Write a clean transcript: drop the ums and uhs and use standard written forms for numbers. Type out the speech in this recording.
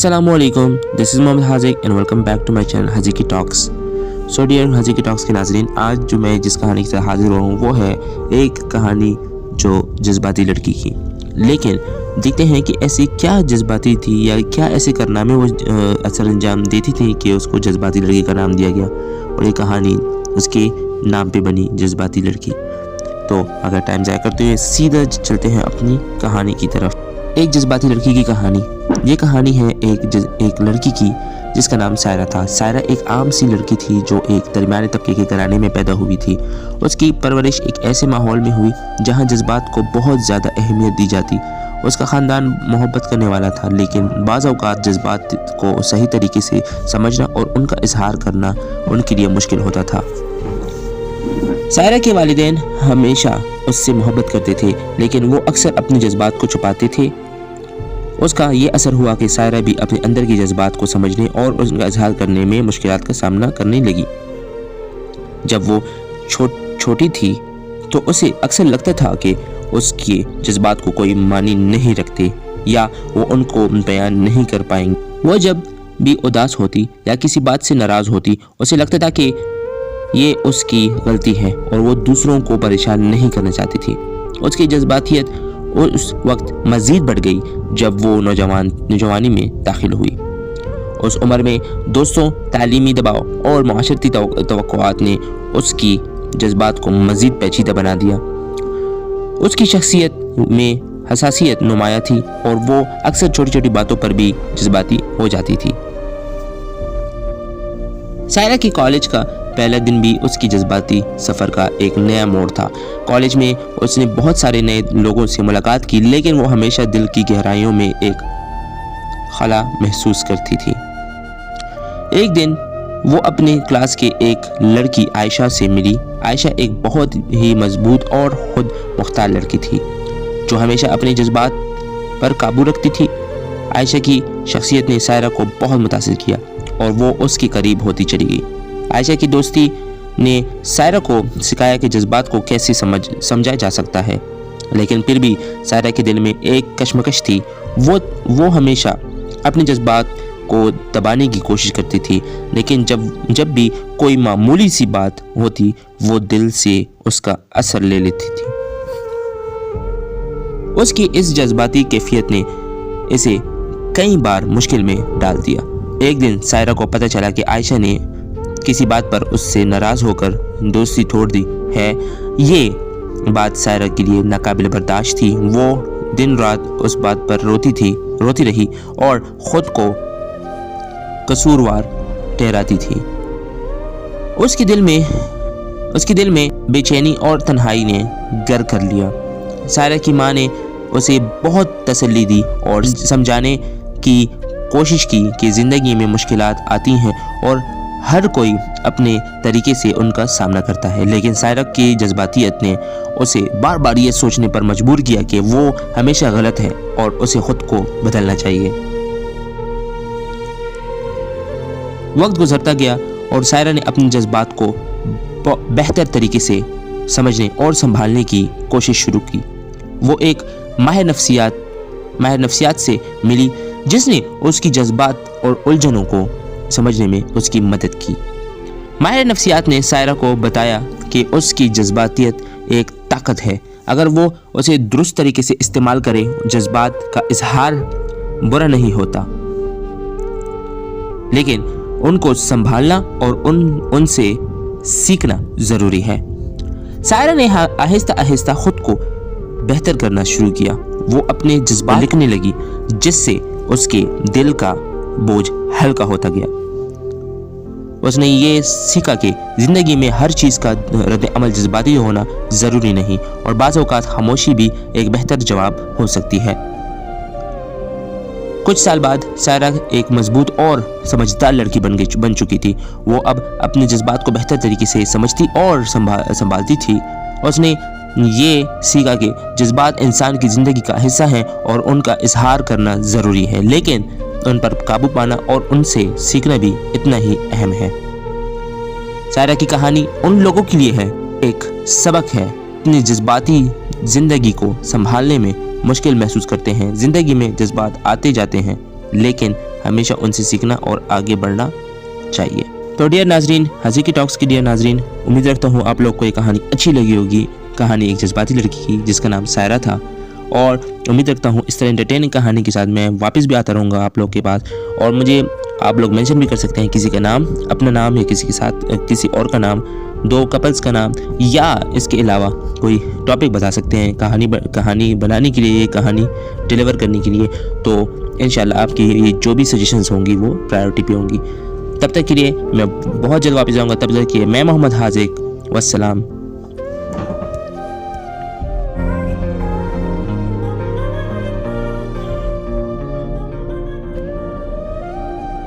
अस्सलामुअलैकुम, this is Mohammad Haziq and welcome back to my channel Haziqi talks. So dear Haziqi talks के नाज़रीन, आज जो मैं जिस कहानी के साथ हाजिर हुआ हूँ वो है एक कहानी जो जज्बाती लड़की की। लेकिन देखते हैं कि ऐसी क्या जज्बाती थी या क्या ऐसे कारनामे वो असर अंजाम देती थी कि उसको जज्बाती लड़की का नाम दिया गया और ये कहानी उसके नाम पे बनी, जज्बाती लड़की। तो अगर टाइम ज़ाया करते हुए सीधा चलते हैं अपनी कहानी की तरफ। एक जज्बाती लड़की की कहानी। ये कहानी है एक लड़की की जिसका नाम सायरा था। सायरा एक आम सी लड़की थी जो एक दरमियाने तबके के घराने में पैदा हुई थी। उसकी परवरिश एक ऐसे माहौल में हुई जहाँ जज्बात को बहुत ज़्यादा अहमियत दी जाती। उसका ख़ानदान मोहब्बत करने वाला था, लेकिन बाज़ औक़ात जज्बात को सही तरीके से समझना और उनका इजहार करना उनके लिए मुश्किल होता था। सायरा के वालिदैन हमेशा उससे मोहब्बत करते थे, लेकिन वो अक्सर अपने जज्बात को छुपाते थे। उसका ये असर हुआ कि सायरा भी अपने अंदर के जज्बात को समझने और उनका इजहार करने में मुश्किलात का सामना करने लगी। जब वो छोटी थी तो उसे अक्सर लगता था कि उसके जज्बात को कोई मानी नहीं रखते या वो उनको बयान नहीं कर पाएंगे। वो जब भी उदास होती या किसी बात से नाराज़ होती, उसे लगता था कि ये उसकी गलती है और वो दूसरों को परेशान नहीं करना चाहती थी। उसकी जज्बातियत उस वक्त मज़ीद बढ़ गई जब वो नौजवानी में दाखिल हुई। उस उम्र में दोस्तों, तालीमी दबाव और माशरती तवक्कुआत ने उसकी जज्बात को मज़ीद पेचीदा बना दिया। उसकी शख्सियत में हसासियत नुमाया थी और वो अक्सर छोटी छोटी बातों पर भी जज्बाती हो जाती थी। सायरा की कॉलेज का पहला दिन भी उसकी जज्बाती सफ़र का एक नया मोड़ था। कॉलेज में उसने बहुत सारे नए लोगों से मुलाकात की, लेकिन वो हमेशा दिल की गहराइयों में एक खला महसूस करती थी। एक दिन वो अपने क्लास के एक लड़की आयशा से मिली। आयशा एक बहुत ही मजबूत और खुद मुख्तार लड़की थी जो हमेशा अपने जज्बात पर काबू रखती थी। आयशा की शख्सियत ने सायरा को बहुत मुतासिर किया और वो उसके करीब होती चली गई। आयशा की दोस्ती ने सायरा को सिखाया कि जज्बात को कैसे समझा जा सकता है, लेकिन फिर भी सायरा के दिल में एक कश्मकश थी। वो हमेशा अपने जज्बात को दबाने की कोशिश करती थी, लेकिन जब भी कोई मामूली सी बात होती वो दिल से उसका असर ले लेती थी। उसकी इस जज्बाती कैफियत ने इसे कई बार मुश्किल में डाल दिया। एक दिन सायरा को पता चला कि आयशा ने किसी बात पर उससे नाराज होकर दोस्ती तोड़ दी है। ये बात सायरा के लिए नाकाबिल बर्दाश्त थी। वो दिन रात उस बात पर रोती रही और खुद को कसूरवार ठहराती थी। उसके दिल में बेचैनी और तन्हाई ने घर कर लिया। सायरा की माँ ने उसे बहुत तसल्ली दी और समझाने की कोशिश की कि ज़िंदगी में मुश्किलात आती हैं और हर कोई अपने तरीके से उनका सामना करता है, लेकिन सायरा की जज्बातियत ने उसे बार बार ये सोचने पर मजबूर किया कि वो हमेशा गलत है और उसे खुद को बदलना चाहिए। वक्त गुजरता गया और सायरा ने अपने जज्बात को बेहतर तरीके से समझने और संभालने की कोशिश शुरू की। वो एक माहिर नफ्सियात से मिली जिसने उसकी जज्बात और उलझनों को समझने में उसकी मदद की। माहिर नफ्सियात ने सायरा को बताया कि उसकी जज्बातियत एक ताकत है। अगर वो उसे दुरुस्त तरीके से इस्तेमाल करे, जज्बात का इजहार बुरा नहीं होता, लेकिन उनको संभालना और उनसे सीखना ज़रूरी है। सायरा ने आहिस्ता आहिस्ता खुद को बेहतर करना शुरू किया। वो अपने जज्बात लिखने लगी, जिससे उसके दिल का बोझ हल्का होता गया। उसने ये सीखा कि ज़िंदगी में हर चीज़ का रद्द अमल जज्बाती होना ज़रूरी नहीं और बाज़ औक़ात खामोशी भी एक बेहतर जवाब हो सकती है। कुछ साल बाद सायरा एक मजबूत और समझदार लड़की बन चुकी थी। वो अब अपने जज्बात को बेहतर तरीके से समझती और संभालती थी। उसने ये सीखा कि जज्बात इंसान की ज़िंदगी का हिस्सा हैं और उनका इजहार करना ज़रूरी है, लेकिन उन पर काबू पाना और उनसे सीखना भी इतना ही अहम है। सायरा की कहानी उन लोगों के लिए है, एक सबक है। अपनी जज्बाती ज़िंदगी को संभालने में मुश्किल महसूस करते हैं। ज़िंदगी में जज्बात आते जाते हैं, लेकिन हमेशा उनसे सीखना और आगे बढ़ना चाहिए। तो डियर नाजरीन, हाजिकी टॉक्स की डियर नाजरीन, उम्मीद रखता हूँ आप लोग को ये कहानी अच्छी लगी होगी। कहानी एक जज्बाती लड़की की जिसका नाम सायरा था, और उम्मीद रखता हूँ इस तरह एंटरटेनिंग कहानी के साथ मैं वापस भी आता रहूँगा आप लोग के पास। और मुझे आप लोग मेंशन भी कर सकते हैं किसी का नाम, अपना नाम, या किसी के साथ किसी और का नाम, 2 कपल्स का नाम, या इसके अलावा कोई टॉपिक बता सकते हैं कहानी बनाने के लिए, कहानी डिलीवर करने के लिए। तो इंशाल्लाह आपकी ये जो भी सजेशंस होंगी वो प्रायोरिटी पे होंगी। तब तक के लिए मैं बहुत जल्द वापस आऊँगा। तब तक के लिए मैं मोहम्मद हाजिक, वस्सलाम।